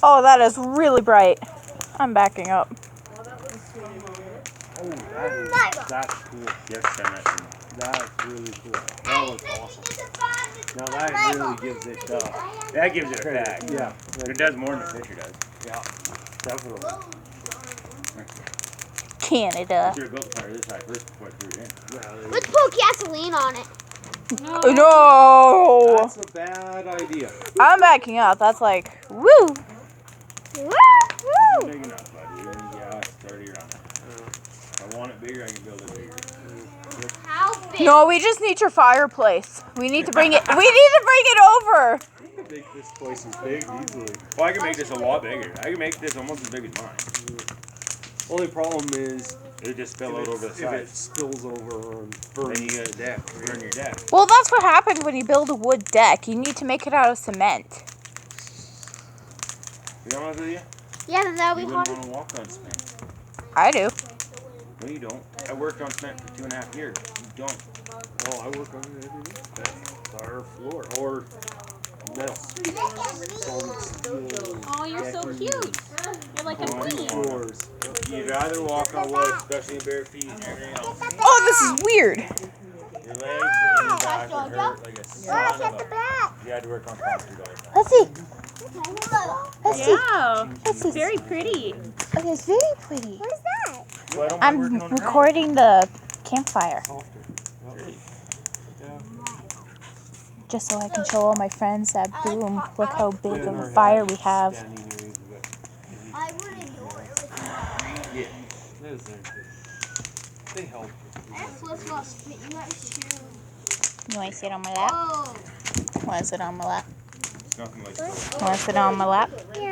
Oh, that is really bright. I'm backing up. Oh, that's cool. Yes, send that to me. That's really cool. That looks awesome. Now that really gives it That gives it a tag. yeah. It does more than the picture does. Yeah, definitely. Canada. Should have built the fire this side first before I threw it in. Yeah, Let's pour gasoline on it. No! that's a bad idea. I'm backing up. That's like, woo! Woo! Big enough, buddy. Yeah, it's already around there. If I want it bigger, I can build it bigger. How big? No, we just need your fireplace. We need to bring it. We need to bring it over. You can make this place as big easily. Well, I can make this a lot bigger. I can make this almost as big as mine. Only problem is It just spill out over the if it side. spills over and Then burns you got a deck. Burn your deck. Well, that's what happens when you build a wood deck. You need to make it out of cement. You know what with you? Yeah, then that'll You be wouldn't hard. want to walk on cement. I do. No, you don't. I worked on cement for 2.5 years. You don't. Oh, I work on it every week. That's our floor. Or metal. Solid steel. Oh, you're so decking, cute. You're like a queen. floors. You'd rather walk on wood, especially in bare feet and everything else. Oh, this is weird. Your legs and your back would hurt like a son of a... You had to work on concrete all the time. Let's see. Let's see. Wow. Let's see. Very pretty. Okay, it's very pretty. What is that? So I don't mind I'm working on the ground. recording the campfire Softer. Yeah. just so I can show all my friends that boom, look how big Yeah, of our a fire we have. standing areas, we got- I wouldn't do it. Those are good. They help. You want to sit on my lap? Oh. Want to sit on my lap? It's nothing like Want to sit on my lap? Here,